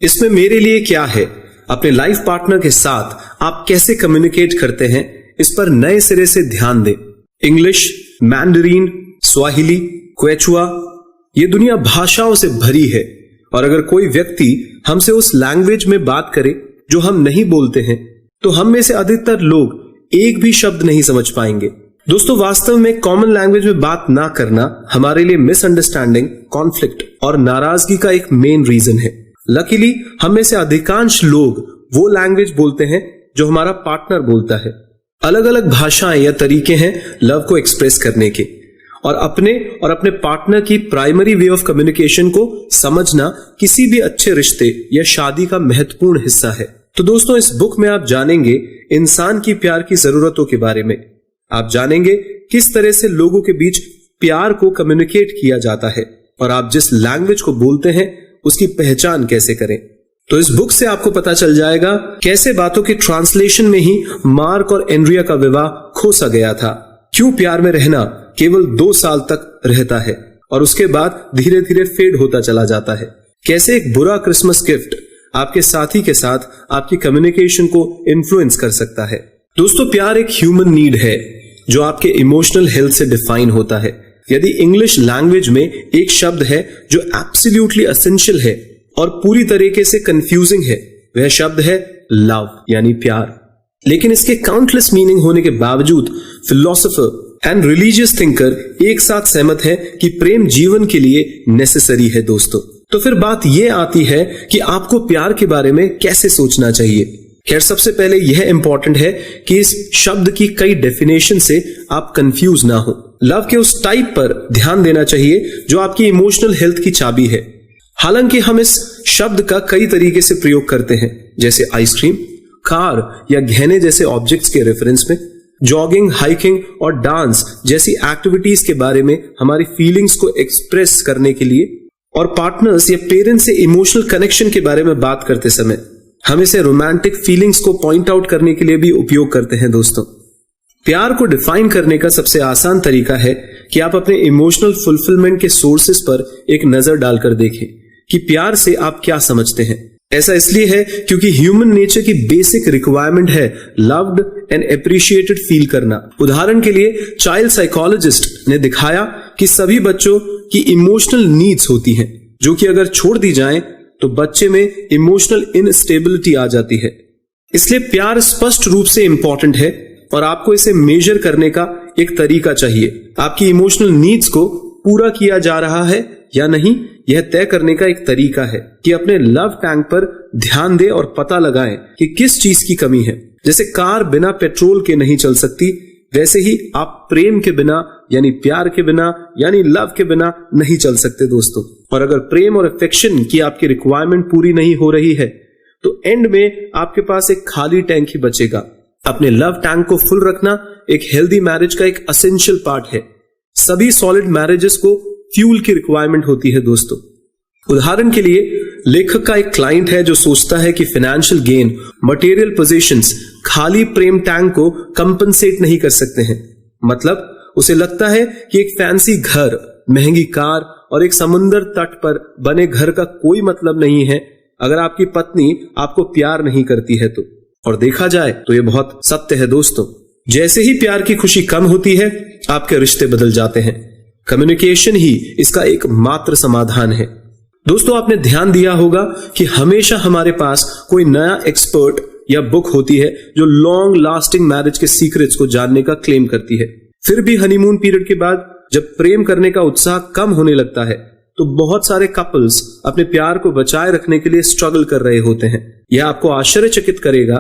इसमें मेरे लिए क्या है, अपने लाइफ पार्टनर के साथ आप कैसे कम्युनिकेट करते हैं, इस पर नए सिरे से ध्यान दें। इंग्लिश, मैंडरीन, स्वाहिली, क्वेचुआ, ये दुनिया भाषाओं से भरी है और अगर कोई व्यक्ति हमसे उस लैंग्वेज में बात करे जो हम नहीं बोलते हैं तो हम में से अधिकतर लोग एक भी शब्द नहीं समझ पाएंगे। दोस्तों, वास्तव में कॉमन लैंग्वेज में बात ना करना हमारे लिए मिसअंडरस्टैंडिंग, कॉन्फ्लिक्ट और नाराजगी का एक मेन रीजन है। लकीली हम में से अधिकांश लोग वो लैंग्वेज बोलते हैं जो हमारा पार्टनर बोलता है। अलग अलग भाषाएं या तरीके हैं लव को एक्सप्रेस करने के, और अपने पार्टनर की प्राइमरी वे ऑफ कम्युनिकेशन को समझना किसी भी अच्छे रिश्ते या शादी का महत्वपूर्ण हिस्सा है। तो दोस्तों, इस बुक में आप जानेंगे इंसान की प्यार की जरूरतों के बारे में। आप जानेंगे किस तरह से लोगों के बीच प्यार को कम्युनिकेट किया जाता है और आप जिस लैंग्वेज को बोलते हैं उसकी पहचान कैसे करें। तो इस बुक से आपको पता चल जाएगा कैसे बातों के ट्रांसलेशन में ही मार्क और एंड्रिया का विवाह खो सा गया था, क्यों प्यार में रहना केवल 2 साल तक रहता है और उसके बाद धीरे धीरे फेड होता चला जाता है, कैसे एक बुरा क्रिसमस गिफ्ट आपके साथी के साथ आपकी कम्युनिकेशन को इन्फ्लुएंस कर सकता है। दोस्तों, प्यार एक ह्यूमन नीड है जो आपके इमोशनल हेल्थ से डिफाइन होता है। यदि इंग्लिश लैंग्वेज में एक शब्द है जो एब्सोल्युटली एसेंशियल है और पूरी तरीके से कंफ्यूजिंग है, वह शब्द है लव यानी प्यार। लेकिन इसके काउंटलेस मीनिंग होने के बावजूद फिलोसोफर एंड रिलीजियस थिंकर एक साथ सहमत है कि प्रेम जीवन के लिए नेसेसरी है। दोस्तों, तो फिर बात यह आती है कि आपको प्यार के बारे में कैसे सोचना चाहिए। खैर, सबसे पहले यह इंपॉर्टेंट है कि इस शब्द की कई डेफिनेशन से आप कंफ्यूज ना हो। लव के उस टाइप पर ध्यान देना चाहिए जो आपकी इमोशनल हेल्थ की चाबी है। हालांकि हम इस शब्द का कई तरीके से प्रयोग करते हैं, जैसे आइसक्रीम, कार या गहने जैसे ऑब्जेक्ट्स के रेफरेंस में, जॉगिंग, हाइकिंग और डांस जैसी एक्टिविटीज के बारे में हमारी फीलिंग्स को एक्सप्रेस करने के लिए, और पार्टनर्स या पेरेंट्स से इमोशनल कनेक्शन के बारे में बात करते समय हम इसे रोमांटिक फीलिंग्स को पॉइंट आउट करने के लिए भी उपयोग करते हैं। दोस्तों, प्यार को डिफाइन करने का सबसे आसान तरीका है कि आप अपने इमोशनल फुलफिलमेंट के सोर्सेस पर एक नजर डालकर देखें कि प्यार से आप क्या समझते हैं। ऐसा इसलिए है क्योंकि ह्यूमन नेचर की बेसिक रिक्वायरमेंट है लव्ड एंड एप्रिशिएटेड फील करना। उदाहरण के लिए, चाइल्ड साइकोलॉजिस्ट ने दिखाया कि सभी बच्चों की इमोशनल नीड्स होती हैं जो कि अगर छोड़ दी जाएं तो बच्चे में इमोशनल इनस्टेबिलिटी आ जाती है। इसलिए प्यार स्पष्ट रूप से इंपॉर्टेंट है और आपको इसे मेजर करने का एक तरीका चाहिए। आपकी इमोशनल नीड्स को पूरा किया जा रहा है या नहीं, यह तय करने का एक तरीका है कि अपने लव टैंक पर ध्यान दें और पता लगाएं कि किस चीज की कमी है। जैसे कार बिना पेट्रोल के नहीं चल सकती, वैसे ही आप प्रेम के बिना यानी प्यार के बिना यानी लव के बिना नहीं चल सकते। दोस्तों, और अगर प्रेम और अफेक्शन की आपकी रिक्वायरमेंट पूरी नहीं हो रही है तो एंड में आपके पास एक खाली टैंक ही बचेगा। अपने लव टैंक को फुल रखना एक हेल्दी मैरिज का एक एसेंशियल पार्ट है। सभी सॉलिड मैरिजेस को फ्यूल की रिक्वायरमेंट होती है। दोस्तों, उदाहरण के लिए, लेखक का एक क्लाइंट है जो सोचता है कि फाइनेंशियल गेन, मटेरियल पोजीशंस खाली प्रेम टैंक को कंपनसेट नहीं कर सकते हैं। मतलब उसे लगता है कि एक फैंसी घर, महंगी कार और एक समुंदर तट पर बने घर का कोई मतलब नहीं है अगर आपकी पत्नी आपको प्यार नहीं करती है तो। और देखा जाए तो यह बहुत सत्य है। दोस्तों, जैसे ही प्यार की खुशी कम होती है, आपके रिश्ते बदल जाते हैं। कम्युनिकेशन ही इसका एकमात्र समाधान है। दोस्तों, आपने ध्यान दिया होगा कि हमेशा हमारे पास कोई नया एक्सपर्ट या बुक होती है जो लॉन्ग लास्टिंग मैरिज के सीक्रेट्स को जानने का क्लेम करती है। फिर भी हनीमून पीरियड के बाद जब प्रेम करने का उत्साह कम होने लगता है तो बहुत सारे कपल्स अपने प्यार को बचाए रखने के लिए स्ट्रगल कर रहे होते हैं। यह आपको आश्चर्यचकित करेगा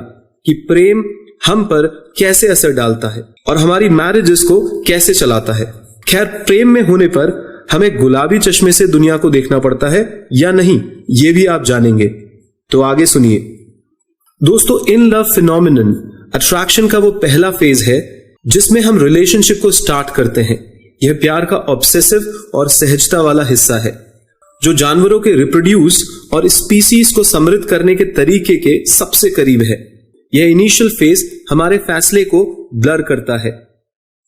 कि प्रेम हम पर कैसे असर डालता है और हमारी मैरिजेस को कैसे चलाता है। खैर, प्रेम में होने पर हमें गुलाबी चश्मे से दुनिया को देखना पड़ता है या नहीं, ये भी आप जानेंगे। तो आगे सुनिए। दोस्तों, इन लव फिनोमिनन अट्रैक्शन का वो पहला फेज है जिसमें हम रिलेशनशिप को स्टार्ट करते हैं। यह प्यार का ऑब्सेसिव और सहजता वाला हिस्सा है जो जानवरों के रिप्रोड्यूस और स्पीसीज को समृद्ध करने के तरीके के सबसे करीब है। यह इनिशियल फेज हमारे फैसले को ब्लर करता है।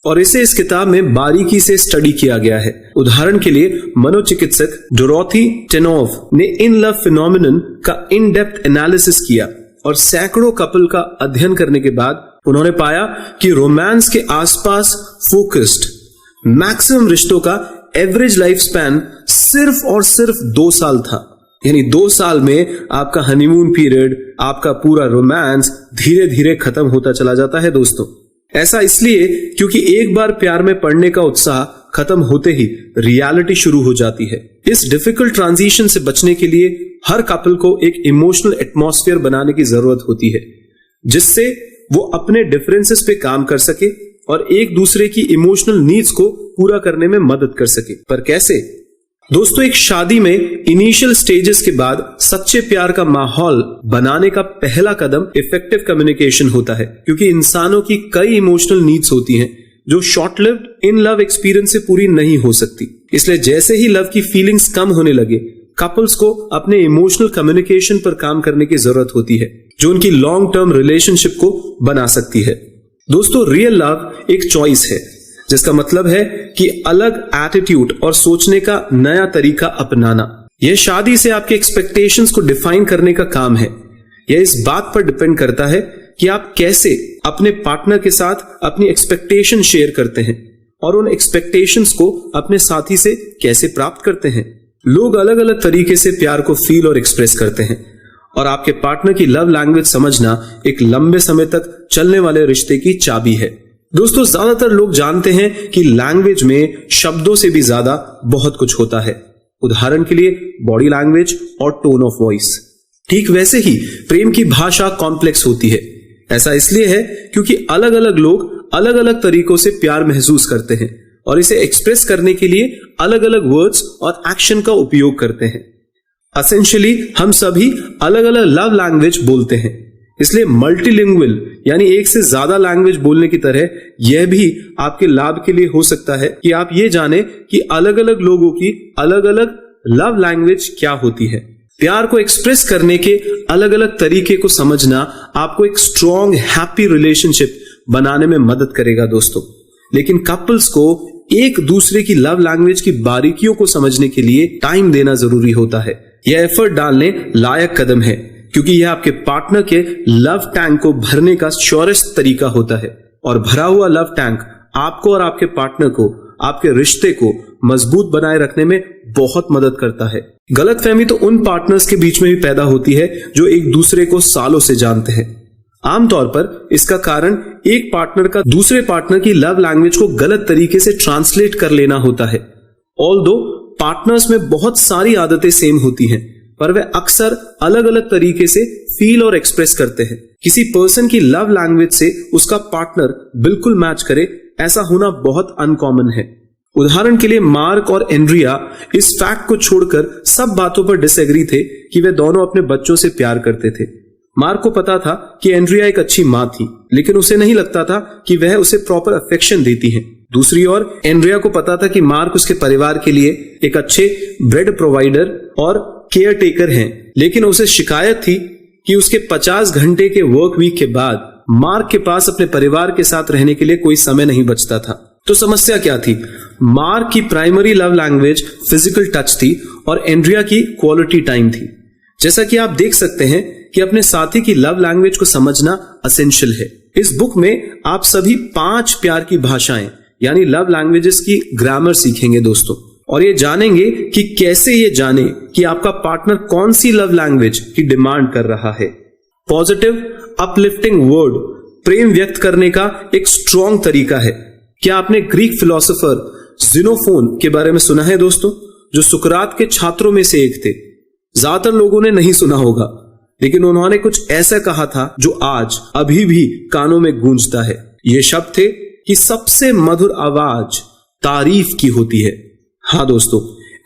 और इसे इस किताब में बारीकी से स्टडी किया गया है। उदाहरण के लिए मनोचिकित्सक डोरोथी टेनोव ने इन लव फिनोमिनन का इन डेप्थ एनालिसिस किया और सैकड़ों कपल का अध्ययन करने के बाद उन्होंने पाया कि रोमांस के आसपास फोकस्ड मैक्सिमम रिश्तों का एवरेज लाइफ स्पैन सिर्फ और सिर्फ 2 साल था। यानी 2 साल में आपका हनीमून पीरियड, आपका पूरा रोमांस धीरे धीरे खत्म होता चला जाता है दोस्तों। ऐसा इसलिए क्योंकि एक बार प्यार में पड़ने का उत्साह खत्म होते ही रियलिटी शुरू हो जाती है। इस डिफिकल्ट ट्रांजिशन से बचने के लिए हर कपल को एक इमोशनल एटमॉस्फेयर बनाने की जरूरत होती है, जिससे वो अपने डिफरेंसेस पे काम कर सके और एक दूसरे की इमोशनल नीड्स को पूरा करने में मदद कर सके। पर कैसे? दोस्तों, एक शादी में इनिशियल स्टेजेस के बाद सच्चे प्यार का माहौल बनाने का पहला कदम इफेक्टिव कम्युनिकेशन होता है, क्योंकि इंसानों की कई इमोशनल नीड्स होती हैं जो short lived in love experience से पूरी नहीं हो सकती। इसलिए जैसे ही लव की फीलिंग्स कम होने लगे, कपल्स को अपने इमोशनल कम्युनिकेशन पर काम करने की जरूरत होती है, जो उनकी लॉन्ग टर्म रिलेशनशिप को बना सकती है। दोस्तों, रियल लव एक चॉइस है, जिसका मतलब है कि अलग एटीट्यूड और सोचने का नया तरीका अपनाना। यह शादी से आपके एक्सपेक्टेशंस को डिफाइन करने का काम है। यह इस बात पर डिपेंड करता है कि आप कैसे अपने पार्टनर के साथ अपनी एक्सपेक्टेशन शेयर करते हैं और उन एक्सपेक्टेशंस को अपने साथी से कैसे प्राप्त करते हैं। लोग अलग अलग तरीके से प्यार को फील और एक्सप्रेस करते हैं, और आपके पार्टनर की लव लैंग्वेज समझना एक लंबे समय तक चलने वाले रिश्ते की चाबी है। दोस्तों, ज्यादातर लोग जानते हैं कि लैंग्वेज में शब्दों से भी ज्यादा बहुत कुछ होता है। उदाहरण के लिए बॉडी लैंग्वेज और टोन ऑफ वॉइस। ठीक वैसे ही प्रेम की भाषा कॉम्प्लेक्स होती है। ऐसा इसलिए है क्योंकि अलग अलग लोग अलग अलग तरीकों से प्यार महसूस करते हैं और इसे एक्सप्रेस करने के लिए अलग अलग वर्ड्स और एक्शन का उपयोग करते हैं। एसेंशियली हम सभी अलग अलग लव लैंग्वेज बोलते हैं, इसलिए मल्टीलिंगुअल यानी एक से ज्यादा लैंग्वेज बोलने की तरह यह भी आपके लाभ के लिए हो सकता है कि आप ये जाने कि अलग अलग लोगों की अलग अलग लव लैंग्वेज क्या होती है। प्यार को एक्सप्रेस करने के अलग अलग तरीके को समझना आपको एक स्ट्रॉन्ग हैप्पी रिलेशनशिप बनाने में मदद करेगा दोस्तों। लेकिन कपल्स को एक दूसरे की लव लैंग्वेज की बारीकियों को समझने के लिए टाइम देना जरूरी होता है। यह एफर्ट डालने लायक कदम है, क्योंकि यह आपके पार्टनर के लव टैंक को भरने का श्योरेस्ट तरीका होता है, और भरा हुआ लव टैंक आपको और आपके पार्टनर को, आपके रिश्ते को मजबूत बनाए रखने में बहुत मदद करता है। गलतफहमी तो उन पार्टनर्स के बीच में भी पैदा होती है जो एक दूसरे को सालों से जानते हैं। आमतौर पर इसका कारण एक पार्टनर का दूसरे पार्टनर की लव लैंग्वेज को गलत तरीके से ट्रांसलेट कर लेना होता है। ऑल्दो पार्टनर्स में बहुत सारी आदतें सेम होती हैं, पर वे अक्सर अलग अलग तरीके से फील और एक्सप्रेस करते हैं। किसी पर्सन की लव लैंग्वेज से उसका पार्टनर बिल्कुल मैच करे, ऐसा होना बहुत अनकॉमन है। उदाहरण के लिए मार्क और एंड्रिया इस फैक्ट को छोड़कर सब बातों पर डिसएग्री थे कि वे दोनों अपने बच्चों से प्यार करते थे। मार्क को पता था कि एंड्रिया एक अच्छी मां थी, लेकिन उसे नहीं लगता था कि वह उसे प्रॉपर अफेक्शन देती है। दूसरी ओर एंड्रिया को पता था कि मार्क उसके परिवार के लिए एक अच्छे ब्रेड प्रोवाइडर और केयर टेकर हैं, लेकिन उसे शिकायत थी कि उसके 50 घंटे के वर्क वीक के बाद मार्क के पास अपने परिवार के साथ रहने के लिए कोई समय नहीं बचता था। तो समस्या क्या थी? मार्क की primary love language physical touch थी और एंड्रिया की क्वालिटी टाइम थी। जैसा कि आप देख सकते हैं कि अपने साथी की लव लैंग्वेज को समझना एसेंशियल है। इस बुक में आप सभी 5 प्यार की भाषाएं यानी लव लैंग्वेजेस की ग्रामर सीखेंगे दोस्तों, और ये जानेंगे कि कैसे ये जाने कि आपका पार्टनर कौन सी लव लैंग्वेज की डिमांड कर रहा है। पॉजिटिव अपलिफ्टिंग वर्ड प्रेम व्यक्त करने का एक स्ट्रॉन्ग तरीका है। क्या आपने ग्रीक फिलोसोफर ज़ेनोफोन के बारे में सुना है दोस्तों, जो सुकरात के छात्रों में से एक थे? ज्यादातर लोगों ने नहीं सुना होगा, लेकिन उन्होंने कुछ ऐसा कहा था जो आज अभी भी कानों में गूंजता है। ये शब्द थे कि सबसे मधुर आवाज तारीफ की होती है। हाँ दोस्तों,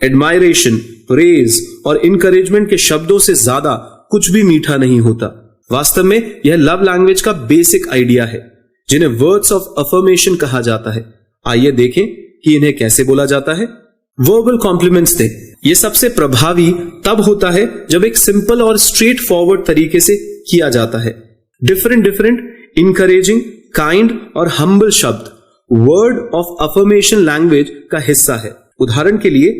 एडमायरेशन, प्रेज और इनकरेजमेंट के शब्दों से ज्यादा कुछ भी मीठा नहीं होता। वास्तव में यह लव लैंग्वेज का बेसिक आइडिया है, जिन्हें वर्ड्स ऑफ अफर्मेशन कहा जाता है। आइए देखें कि इन्हें कैसे बोला जाता है। वर्बल कॉम्प्लीमेंट्स दें। यह सबसे प्रभावी तब होता है जब एक सिंपल और स्ट्रेट फॉरवर्ड तरीके से किया जाता है। डिफरेंट इनकरेजिंग, काइंड और हम्बल शब्द वर्ड ऑफ अफर्मेशन लैंग्वेज का हिस्सा है। उदाहरण के लिए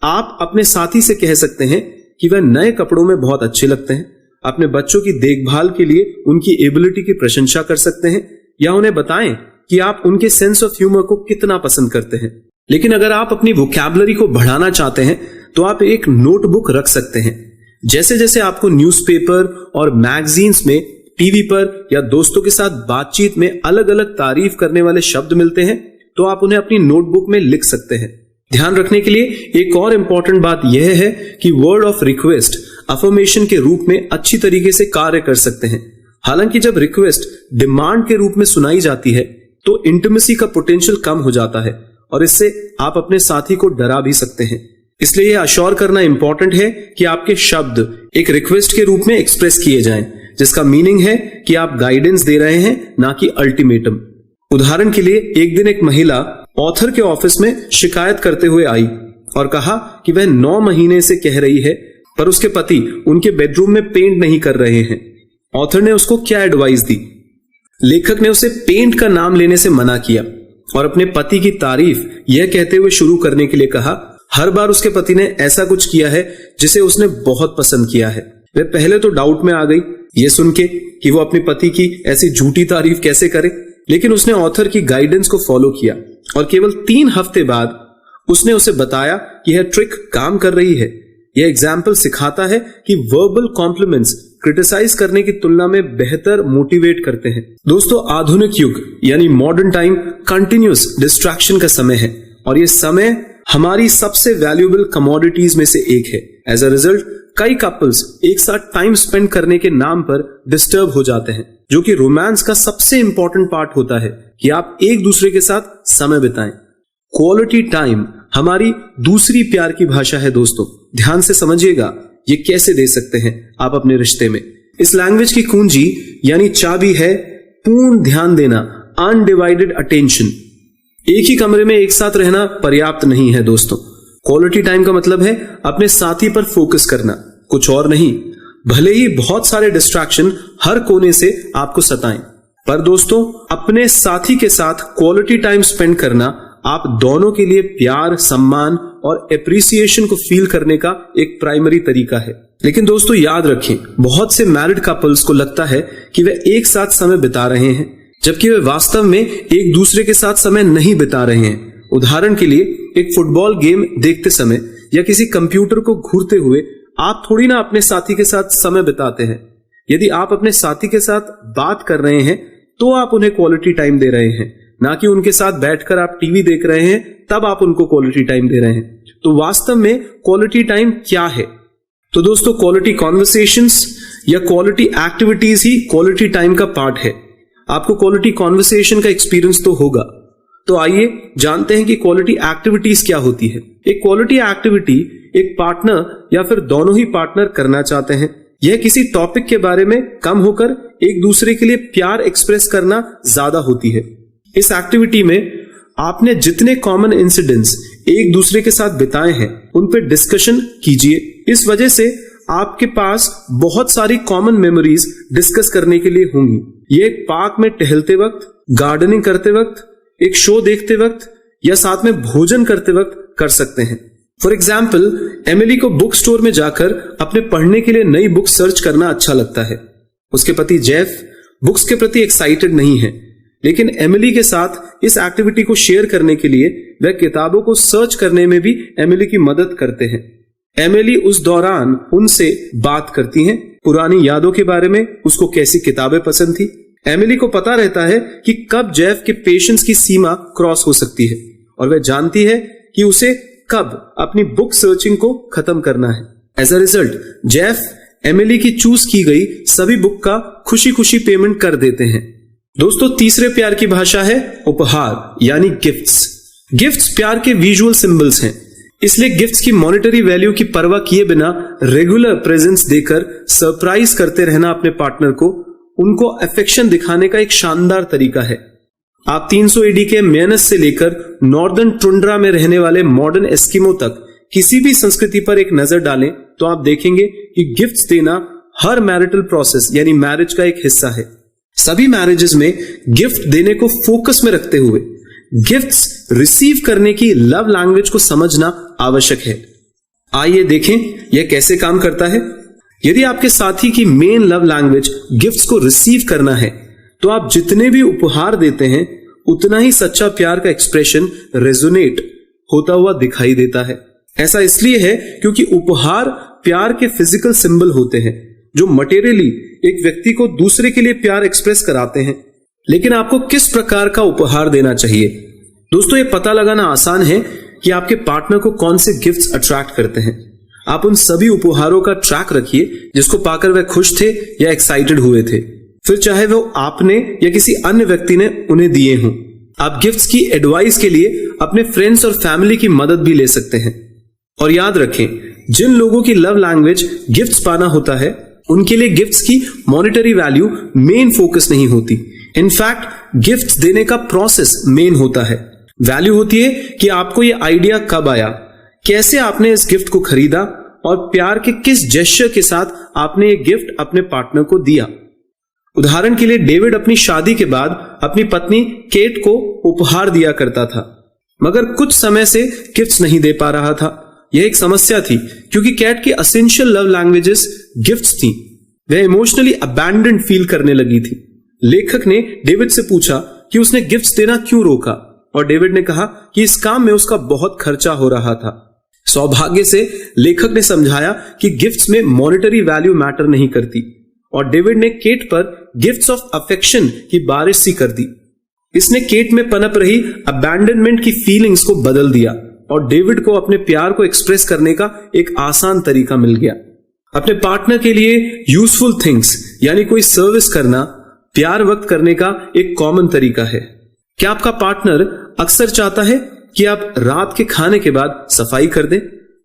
आप अपने साथी से कह सकते हैं कि वह नए कपड़ों में बहुत अच्छे लगते हैं। अपने बच्चों की देखभाल के लिए उनकी एबिलिटी की प्रशंसा कर सकते हैं, या उन्हें बताएं कि आप उनके सेंस ऑफ ह्यूमर को कितना पसंद करते हैं। लेकिन अगर आप अपनी वोकैबुलरी को बढ़ाना चाहते हैं तो आप एक नोटबुक रख सकते हैं। जैसे जैसे आपको न्यूज़पेपर और मैगजीन्स में, टीवी पर या दोस्तों के साथ बातचीत में अलग अलग तारीफ करने वाले शब्द मिलते हैं तो आप उन्हें अपनी नोटबुक में लिख सकते हैं। ध्यान रखने के लिए एक और इंपॉर्टेंट बात यह है कि वर्ड ऑफ रिक्वेस्ट अफर्मेशन के रूप में अच्छी तरीके से कार्य कर सकते हैं। हालांकि जब रिक्वेस्ट डिमांड के रूप में सुनाई जाती है तो इंटीमेसी का पोटेंशियल कम हो जाता है और इससे आप अपने साथी को डरा भी सकते हैं। इसलिए यह अश्योर करना इंपॉर्टेंट है कि आपके शब्द एक रिक्वेस्ट के रूप में एक्सप्रेस किए जाएं, जिसका मीनिंग है कि आप गाइडेंस दे रहे हैं, ना कि अल्टीमेटम। उदाहरण के लिए एक दिन एक महिला ऑथर के ऑफिस में शिकायत करते हुए आई और कहा कि वह 9 महीने से कह रही है पर उसके पति उनके बेडरूम में पेंट नहीं कर रहे हैं। ऑथर ने उसको क्या एडवाइस दी? लेखक ने उसे पेंट का नाम लेने से मना किया और अपने पति की तारीफ यह कहते हुए शुरू करने के लिए कहा, हर बार उसके पति ने ऐसा कुछ किया है जिसे उसने बहुत पसंद किया है। वह पहले तो डाउट में आ गई यह सुन के कि वो अपने पति की ऐसी झूठी तारीफ कैसे करे, लेकिन उसने ऑथर की गाइडेंस को फॉलो किया और केवल 3 हफ्ते बाद उसने उसे बताया कि यह ट्रिक काम कर रही है। यह एग्जाम्पल सिखाता है कि वर्बल कॉम्प्लीमेंट्स क्रिटिसाइज करने की तुलना में बेहतर मोटिवेट करते हैं। दोस्तों, आधुनिक युग यानी मॉडर्न टाइम कंटिन्यूस डिस्ट्रैक्शन का समय है और यह समय हमारी सबसे वैल्यूएबल कमोडिटीज में से एक है। एज अ रिजल्ट कई कपल्स एक साथ टाइम स्पेंड करने के नाम पर डिस्टर्ब हो जाते हैं, जो कि रोमांस का सबसे इंपॉर्टेंट पार्ट होता है कि आप एक दूसरे के साथ समय बिताएं। क्वालिटी टाइम हमारी दूसरी प्यार की भाषा है। दोस्तों, ध्यान से समझिएगा ये कैसे दे सकते हैं आप अपने रिश्ते में। इस लैंग्वेज की कुंजी यानी चाबी है पूर्ण ध्यान देना, अनडिवाइडेड अटेंशन। एक ही कमरे में एक साथ रहना पर्याप्त नहीं है दोस्तों। क्वालिटी टाइम का मतलब है अपने साथी पर फोकस करना, कुछ और नहीं। भले ही बहुत सारे डिस्ट्रैक्शन हर कोने से आपको सताएं, पर दोस्तों अपने साथी के साथ क्वालिटी टाइम स्पेंड करना आप दोनों के लिए प्यार, सम्मान और एप्रिसिएशन को फील करने का एक प्राइमरी तरीका है। लेकिन दोस्तों याद रखें, बहुत से मैरिड कपल्स को लगता है कि वे एक साथ समय बिता रहे हैं, जबकि वे वास्तव में एक दूसरे के साथ समय नहीं बिता रहे हैं। उदाहरण के लिए एक फुटबॉल गेम देखते समय या किसी कंप्यूटर को घूरते हुए आप थोड़ी ना अपने साथी के साथ समय बिताते हैं। यदि आप अपने साथी के साथ बात कर रहे हैं तो आप उन्हें क्वालिटी टाइम दे रहे हैं, ना कि उनके साथ बैठकर आप टीवी देख रहे हैं तब आप उनको क्वालिटी टाइम दे रहे हैं। तो वास्तव में क्वालिटी टाइम क्या है? तो दोस्तों क्वालिटी कॉन्वर्सेशंस या क्वालिटी एक्टिविटीज ही क्वालिटी टाइम का पार्ट है। आपको क्वालिटी कॉन्वर्सेशन का एक्सपीरियंस तो होगा, तो आइए जानते हैं कि क्वालिटी एक्टिविटीज क्या होती है। एक क्वालिटी एक्टिविटी एक पार्टनर या फिर दोनों ही पार्टनर करना चाहते हैं। यह किसी टॉपिक के बारे में कम होकर एक दूसरे के लिए प्यार एक्सप्रेस करना ज्यादा होती है। इस एक्टिविटी में आपने जितने कॉमन इंसिडेंट्स एक दूसरे के साथ बिताए हैं उन पर डिस्कशन कीजिए। इस वजह से आपके पास बहुत सारी कॉमन मेमोरीज डिस्कस करने के लिए होंगी। ये एक पार्क में टहलते वक्त, गार्डनिंग करते वक्त, एक शो देखते वक्त या साथ में भोजन करते वक्त कर सकते हैं। फॉर एग्जाम्पल, एमिली को बुक स्टोर में जाकर अपने पढ़ने के लिए नई बुक सर्च करना अच्छा लगता है। उसके पति जेफ बुक्स के प्रति एक्साइटेड नहीं है, लेकिन एमिली के साथ इस एक्टिविटी को शेयर करने के लिए वह किताबों को सर्च करने में भी एमिली की मदद करते हैं। एमिली उस दौरान उनसे बात करती हैं, पुरानी यादों के बारे में, उसको कैसी किताबें पसंद थी। एमिली को पता रहता है कि कब जेफ के पेशेंस की सीमा क्रॉस हो सकती है और वह जानती है कि उसे कब अपनी बुक सर्चिंग को खत्म करना है। As a result Jeff Emily की चूज की गई सभी बुक का खुशी खुशी पेमेंट कर देते हैं। दोस्तों तीसरे प्यार की भाषा है उपहार यानी गिफ्ट्स। गिफ्ट्स प्यार के विजुअल सिंबल्स हैं, इसलिए गिफ्ट्स की मॉनेटरी वैल्यू की परवाह किए बिना रेगुलर प्रेजेंस देकर सरप्राइज करते रहना अपने पार्टनर को उनको अफेक्शन दिखाने का एक शानदार तरीका है। आप 300 एडी के मेनस से लेकर नॉर्दर्न टुंड्रा में रहने वाले मॉडर्न एस्किमो तक किसी भी संस्कृति पर एक नजर डालें तो आप देखेंगे कि गिफ्ट्स देना हर मैरिटल प्रोसेस यानी मैरिज का एक हिस्सा है। सभी मैरिजेस में गिफ्ट देने को फोकस में रखते हुए गिफ्ट्स रिसीव करने की लव लैंग्वेज को समझना आवश्यक है। आइए देखें यह कैसे काम करता है। यदि आपके साथी की मेन लव लैंग्वेज गिफ्ट्स को रिसीव करना है, तो आप जितने भी उपहार देते हैं उतना ही सच्चा प्यार का एक्सप्रेशन रेजोनेट होता हुआ दिखाई देता है। ऐसा इसलिए है क्योंकि उपहार प्यार के फिजिकल सिंबल होते हैं जो मटेरियली एक व्यक्ति को दूसरे के लिए प्यार एक्सप्रेस कराते हैं। लेकिन आपको किस प्रकार का उपहार देना चाहिए? दोस्तों, यह पता लगाना आसान है कि आपके पार्टनर को कौन से गिफ्ट्स अट्रैक्ट करते हैं। आप उन सभी उपहारों का ट्रैक रखिए जिसको पाकर वह खुश थे या एक्साइटेड हुए थे, फिर चाहे वो आपने या किसी अन्य व्यक्ति ने उन्हें दिए हों। आप गिफ्ट्स की एडवाइस के लिए अपने फ्रेंड्स और फैमिली की मदद भी ले सकते हैं। और याद रखें, जिन लोगों की लव लैंग्वेज गिफ्ट्स पाना होता है उनके लिए गिफ्ट्स की मॉनेटरी वैल्यू मेन फोकस नहीं होती। इनफैक्ट गिफ्ट्स देने का प्रोसेस मेन होता है। वैल्यू होती है कि आपको यह आइडिया कब आया, कैसे आपने इस गिफ्ट को खरीदा और प्यार के किस जेस्चर के साथ आपने ये गिफ्ट अपने पार्टनर को दिया। उदाहरण के लिए, डेविड अपनी शादी के बाद अपनी पत्नी केट को उपहार दिया करता था, मगर कुछ समय से गिफ्ट्स नहीं दे पा रहा था। यह एक समस्या थी क्योंकि केट की एसेंशियल लव लैंग्वेजेस गिफ्ट्स थी। वह इमोशनली अबैंडन्ड फील करने लगी थी। लेखक ने डेविड से पूछा कि उसने गिफ्ट्स देना क्यों रोका, और डेविड ने कहा कि इस काम में उसका बहुत खर्चा हो रहा था। सौभाग्य से लेखक ने समझाया कि गिफ्ट्स में मॉनेटरी वैल्यू मैटर नहीं करती, और डेविड ने केट पर गिफ्ट्स ऑफ अफेक्शन की बारिश सी कर दी। इसने केट में पनप रही अबैंडनमेंट की फीलिंग्स को बदल दिया और डेविड को अपने प्यार को एक्सप्रेस करने का एक आसान तरीका मिल गया। अपने पार्टनर के लिए यूजफुल थिंग्स यानी कोई सर्विस करना प्यार व्यक्त करने का एक कॉमन तरीका है। क्या आपका पार्टनर अक्सर चाहता है कि आप रात के खाने के बाद सफाई कर दें,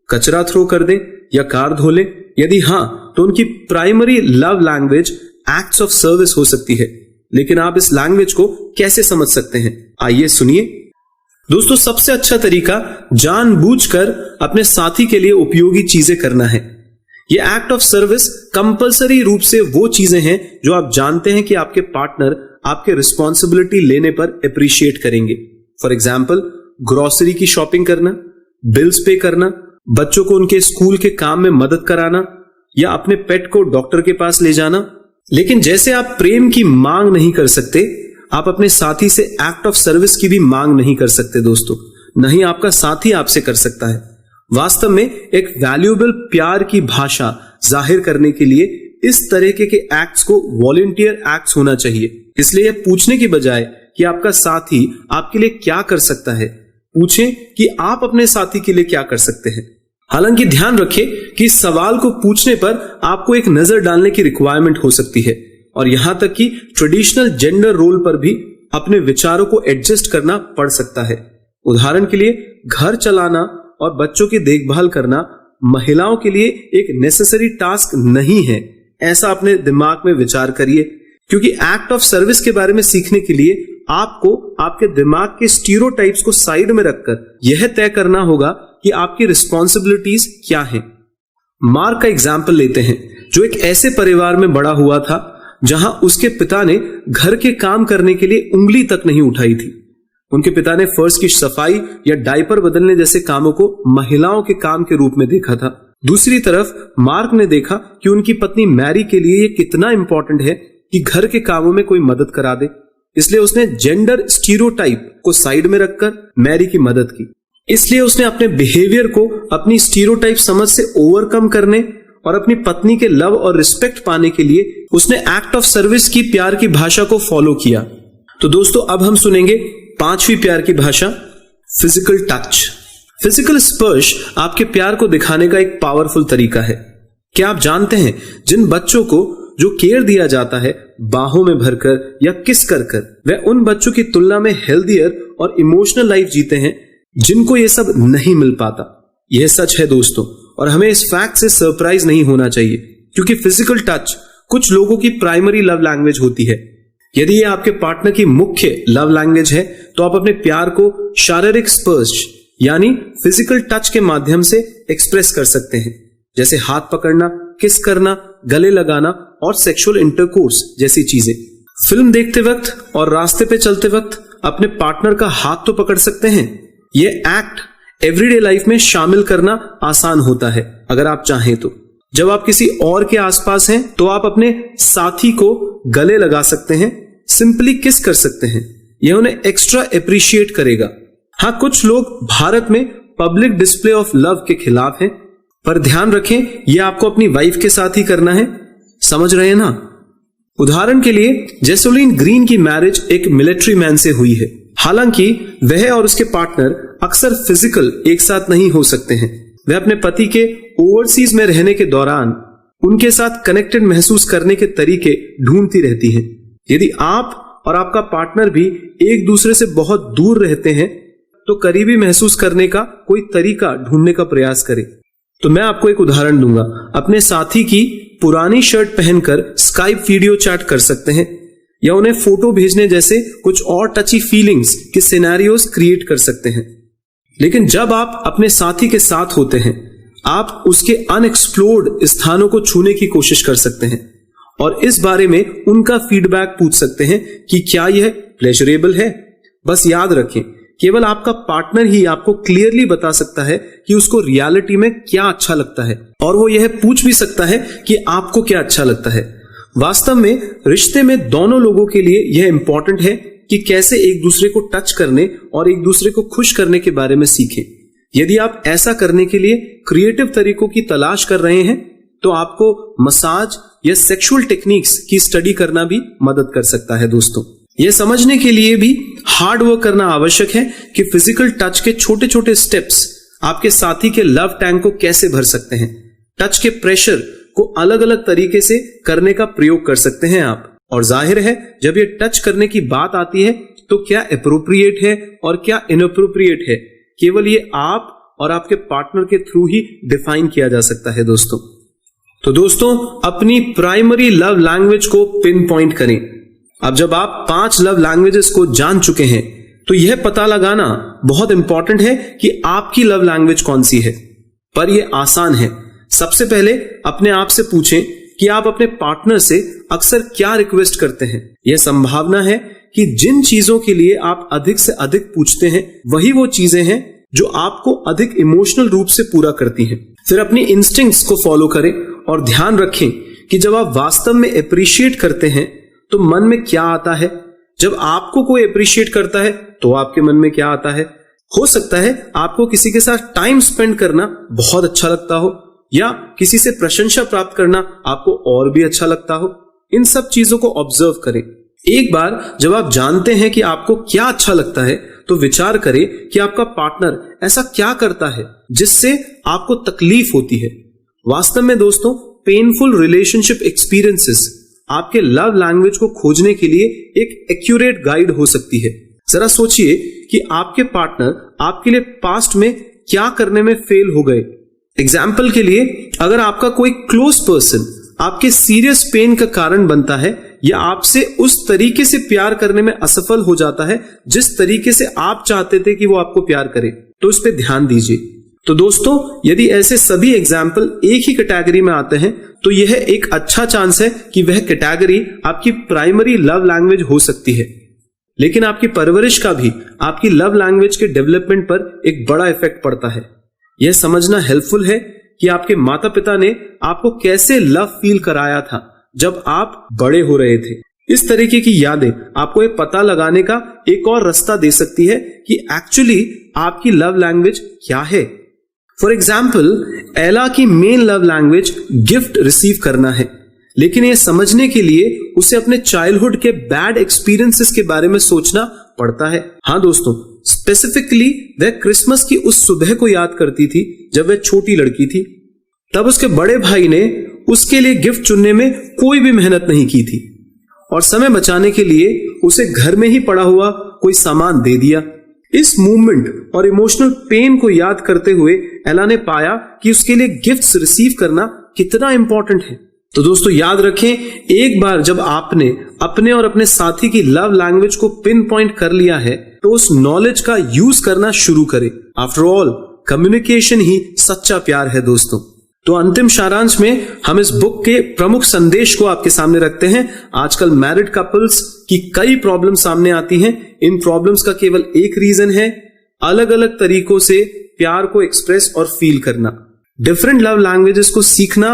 कचरा थ्रो कर दें या कार धो लें? यदि हां, तो उनकी primary love language acts of service हो सकती है। लेकिन आप इस लैंग्वेज को कैसे समझ सकते हैं? आइए सुनिए। दोस्तों, सबसे अच्छा तरीका जानबूझकर अपने साथी के लिए उपयोगी चीजें करना है। यह एक्ट ऑफ सर्विस कंपलसरी रूप से वो चीजें हैं जो आप जानते हैं कि आपके पार्टनर आपके रिस्पॉन्सिबिलिटी लेने पर अप्रिशिएट करेंगे। फॉर एग्जाम्पल, ग्रोसरी की शॉपिंग करना, बिल्स पे करना, बच्चों को उनके स्कूल के काम में मदद कराना या अपने पेट को डॉक्टर के पास ले जाना। लेकिन जैसे आप प्रेम की मांग नहीं कर सकते, आप अपने साथी से एक्ट ऑफ सर्विस की भी मांग नहीं कर सकते दोस्तों। नहीं आपका साथी आपसे कर सकता है। वास्तव में एक वैल्यूएबल प्यार की भाषा जाहिर करने के लिए इस तरह के एक्ट्स को वॉलंटियर एक्ट्स होना चाहिए। इसलिए यह पूछने की बजाय कि आपका साथी आपके लिए क्या कर सकता है, पूछें कि आप अपने साथी के लिए क्या कर सकते हैं। हालांकि ध्यान रखें कि इस सवाल को पूछने पर आपको एक नजर डालने की रिक्वायरमेंट हो सकती है और यहां तक कि ट्रेडिशनल जेंडर रोल पर भी अपने विचारों को एडजस्ट करना पड़ सकता है। उदाहरण के लिए, घर चलाना और बच्चों की देखभाल करना महिलाओं के लिए एक नेसेसरी टास्क नहीं है। ऐसा अपने दिमाग में विचार करिए, क्योंकि एक्ट ऑफ सर्विस के बारे में सीखने के लिए आपको आपके दिमाग के स्टीरियोटाइप्स को साइड में रखकर यह तय करना होगा कि आपकी रिस्पॉन्सिबिलिटीज क्या हैं। मार्क का एग्जाम्पल लेते हैं, जो एक ऐसे परिवार में बड़ा हुआ था जहां उसके पिता ने घर के काम करने के लिए उंगली तक नहीं उठाई थी। उनके पिता ने फर्श की सफाई या डायपर बदलने जैसे कामों को महिलाओं के काम के रूप में देखा था। दूसरी तरफ मार्क ने देखा कि उनकी पत्नी मैरी के लिए यह कितना इंपॉर्टेंट है कि घर के कामों में कोई मदद करा दे। इसलिए उसने जेंडर स्टीरियोटाइप को साइड में रखकर मैरी की मदद की। इसलिए उसने अपने बिहेवियर को अपनी स्टीरियोटाइप समझ से ओवरकम करने और अपनी पत्नी के लव और रिस्पेक्ट पाने के लिए उसने एक्ट ऑफ सर्विस की प्यार की भाषा को फॉलो किया। तो दोस्तों, अब हम सुनेंगे पांचवी प्यार की भाषा, फिजिकल टच। फिजिकल स्पर्श आपके प्यार को दिखाने का एक पावरफुल तरीका है। क्या आप जानते हैं, जिन बच्चों को जो केयर दिया जाता है बाहों में भरकर या किस कर वह उन बच्चों की तुलना में हेल्दियर और इमोशनल लाइफ जीते हैं जिनको यह सब नहीं मिल पाता। यह सच है दोस्तों, और हमें इस फैक्ट से सरप्राइज नहीं होना चाहिए, क्योंकि फिजिकल टच कुछ लोगों की प्राइमरी लव लैंग्वेज होती है। यदि ये आपके पार्टनर की मुख्य लव लैंग्वेज है, तो आप अपने प्यार को शारीरिक स्पर्श यानी फिजिकल टच के माध्यम से एक्सप्रेस कर सकते हैं, जैसे हाथ पकड़ना, किस करना, गले लगाना और सेक्सुअल इंटरकोर्स जैसी चीजें। फिल्म देखते वक्त और रास्ते पे चलते वक्त अपने पार्टनर का हाथ तो पकड़ सकते हैं। ये एक्ट एवरीडे लाइफ में शामिल करना आसान होता है अगर आप चाहें तो। जब आप किसी और के आसपास हैं तो आप अपने साथी को गले लगा सकते हैं, सिंपली किस कर सकते हैं। यह उन्हें एक्स्ट्रा अप्रिशिएट करेगा। हाँ, कुछ लोग भारत में पब्लिक डिस्प्ले ऑफ लव के खिलाफ हैं, पर ध्यान रखें यह आपको अपनी वाइफ के साथ ही करना है। समझ रहे हैं ना? उदाहरण के लिए जैसोलीन ग्रीन की मैरिज एक मिलिट्री मैन से हुई है। हालांकि वह और उसके पार्टनर अक्सर फिजिकल एक साथ नहीं हो सकते हैं। वह अपने पति के ओवरसीज में रहने के दौरान उनके साथ कनेक्टेड महसूस करने के तरीके ढूंढती रहती हैं। यदि आप और आपका पार्टनर भी एक दूसरे से बहुत दूर रहते हैं तो करीबी महसूस करने का कोई तरीका ढूंढने का प्रयास करें। तो मैं आपको एक उदाहरण दूंगा। अपने साथी की पुरानी शर्ट पहनकर स्काइप वीडियो चैट कर सकते हैं या उन्हें फोटो भेजने जैसे कुछ और टची फीलिंग्स के सिनेरियोस क्रिएट कर सकते हैं। लेकिन जब आप अपने साथी के साथ होते हैं, आप उसके अनएक्सप्लोर्ड स्थानों को छूने की कोशिश कर सकते हैं और इस बारे में उनका फीडबैक पूछ सकते हैं कि क्या यह प्लेजरेबल है। बस याद रखें, केवल आपका पार्टनर ही आपको क्लियरली बता सकता है कि उसको रियलिटी में क्या अच्छा लगता है, और वो यह पूछ भी सकता है कि आपको क्या अच्छा लगता है। वास्तव में रिश्ते में दोनों लोगों के लिए यह इंपॉर्टेंट है कि कैसे एक दूसरे को टच करने और एक दूसरे को खुश करने के बारे में सीखें। यदि आप ऐसा करने के लिए क्रिएटिव तरीकों की तलाश कर रहे हैं तो आपको मसाज या सेक्सुअल टेक्निक्स की स्टडी करना भी मदद कर सकता है। दोस्तों, यह समझने के लिए भी हार्ड वर्क करना आवश्यक है कि फिजिकल टच के छोटे छोटे स्टेप्स आपके साथी के लव टैंक को कैसे भर सकते हैं। टच के प्रेशर को अलग अलग तरीके से करने का प्रयोग कर सकते हैं आप। और जाहिर है, जब ये टच करने की बात आती है तो क्या एप्रोप्रिएट है और क्या इनएप्रोप्रिएट है, केवल ये आप और आपके पार्टनर के थ्रू ही डिफाइन किया जा सकता है। दोस्तों, तो दोस्तों, अपनी प्राइमरी लव लैंग्वेज को पिन पॉइंट करें। अब जब आप 5 लव लैंग्वेजेस को जान चुके हैं तो यह पता लगाना बहुत इंपॉर्टेंट है कि आपकी लव लैंग्वेज कौन सी है। पर यह आसान है। सबसे पहले अपने आप से पूछें कि आप अपने पार्टनर से अक्सर क्या रिक्वेस्ट करते हैं। यह संभावना है कि जिन चीजों के लिए आप अधिक से अधिक पूछते हैं वही वो चीजें हैं जो आपको अधिक इमोशनल रूप से पूरा करती हैं। फिर अपनी इंस्टिंक्ट्स को फॉलो करें और ध्यान रखें कि जब आप वास्तव में अप्रिशिएट करते हैं तो मन में क्या आता है। जब आपको कोई अप्रिशिएट करता है तो आपके मन में क्या आता है। हो सकता है आपको किसी के साथ टाइम स्पेंड करना बहुत अच्छा लगता हो, या किसी से प्रशंसा प्राप्त करना आपको और भी अच्छा लगता हो। इन सब चीजों को ऑब्जर्व करें। एक बार जब आप जानते हैं कि आपको क्या अच्छा लगता है तो विचार करें कि आपका पार्टनर ऐसा क्या करता है जिससे आपको तकलीफ होती है। वास्तव में दोस्तों, पेनफुल रिलेशनशिप एक्सपीरियंसेस आपके लव लैंग्वेज को खोजने के लिए एक एक्यूरेट गाइड हो सकती है। जरा सोचिए कि आपके पार्टनर आपके लिए पास्ट में क्या करने में फेल हो गए। एग्जाम्पल के लिए, अगर आपका कोई क्लोज पर्सन आपके सीरियस पेन का कारण बनता है या आपसे उस तरीके से प्यार करने में असफल हो जाता है जिस तरीके से आप चाहते थे कि वो आपको प्यार करे, तो इस पे ध्यान दीजिए। तो दोस्तों, यदि ऐसे सभी एग्जाम्पल एक ही कैटेगरी में आते हैं तो यह एक अच्छा चांस है कि वह कैटेगरी आपकी प्राइमरी लव लैंग्वेज हो सकती है। लेकिन आपकी परवरिश का भी आपकी लव लैंग्वेज के डेवलपमेंट पर एक बड़ा इफेक्ट पड़ता है। यह समझना हेल्पफुल है कि आपके माता पिता ने आपको कैसे लव फील कराया था जब आप बड़े हो रहे थे। इस तरीके की यादें आपको यह पता लगाने का एक और रास्ता दे सकती है कि एक्चुअली आपकी लव लैंग्वेज क्या है। फॉर एग्जाम्पल, एला की main love language gift receive करना है, लेकिन यह समझने के लिए उसे अपने चाइल्डहुड के बैड एक्सपीरियंसेस के बारे में सोचना पड़ता है। हाँ दोस्तों, स्पेसिफिकली वह क्रिसमस की उस सुबह को याद करती थी जब वह छोटी लड़की थी। तब उसके बड़े भाई ने उसके लिए गिफ्ट चुनने में कोई भी मेहनत नहीं की थी और समय बचाने के लिए उसे घर में ही पड़ा हुआ कोई सामान दे दिया। इस मूवमेंट और इमोशनल पेन को याद करते हुए एला ने पाया कि उसके लिए गिफ्ट्स रिसीव करना कितना इंपॉर्टेंट है। तो दोस्तों, याद रखें, एक बार जब आपने अपने और अपने साथी की लव लैंग्वेज को पिन पॉइंट कर लिया है तो उस नॉलेज का यूज करना शुरू करें। आफ्टर ऑल, कम्युनिकेशन ही सच्चा प्यार है दोस्तों। तो अंतिम सारांश में हम इस बुक के प्रमुख संदेश को आपके सामने रखते हैं। आजकल मैरिड कपल्स कि कई प्रॉब्लम सामने आती हैं। इन प्रॉब्लम्स का केवल एक रीजन है, अलग अलग तरीकों से प्यार को एक्सप्रेस और फील करना। डिफरेंट लव लैंग्वेजेस को सीखना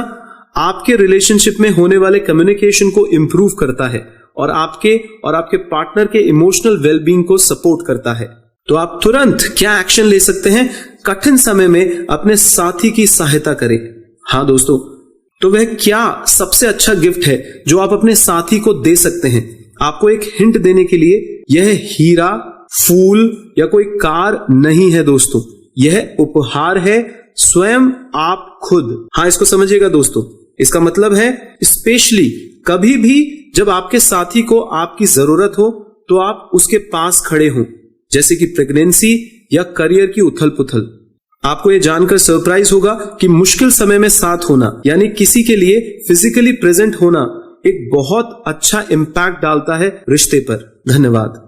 आपके रिलेशनशिप में होने वाले कम्युनिकेशन को इंप्रूव करता है और आपके पार्टनर के इमोशनल वेलबींग को सपोर्ट करता है। तो आप तुरंत क्या एक्शन ले सकते हैं? कठिन समय में अपने साथी की सहायता करें। हाँ दोस्तों, तो वह क्या सबसे अच्छा गिफ्ट है जो आप अपने साथी को दे सकते हैं? आपको एक हिंट देने के लिए, यह हीरा, फूल या कोई कार नहीं है दोस्तों, यह उपहार है स्वयं आप खुद। हाँ, इसको समझिएगा दोस्तों। इसका मतलब है स्पेशली कभी भी जब आपके साथी को आपकी जरूरत हो तो आप उसके पास खड़े हों, जैसे कि प्रेगनेंसी या करियर की उथल पुथल। आपको यह जानकर सरप्राइज होगा कि मुश्किल समय में साथ होना यानी किसी के लिए फिजिकली प्रेजेंट होना एक बहुत अच्छा इंपैक्ट डालता है रिश्ते पर। धन्यवाद।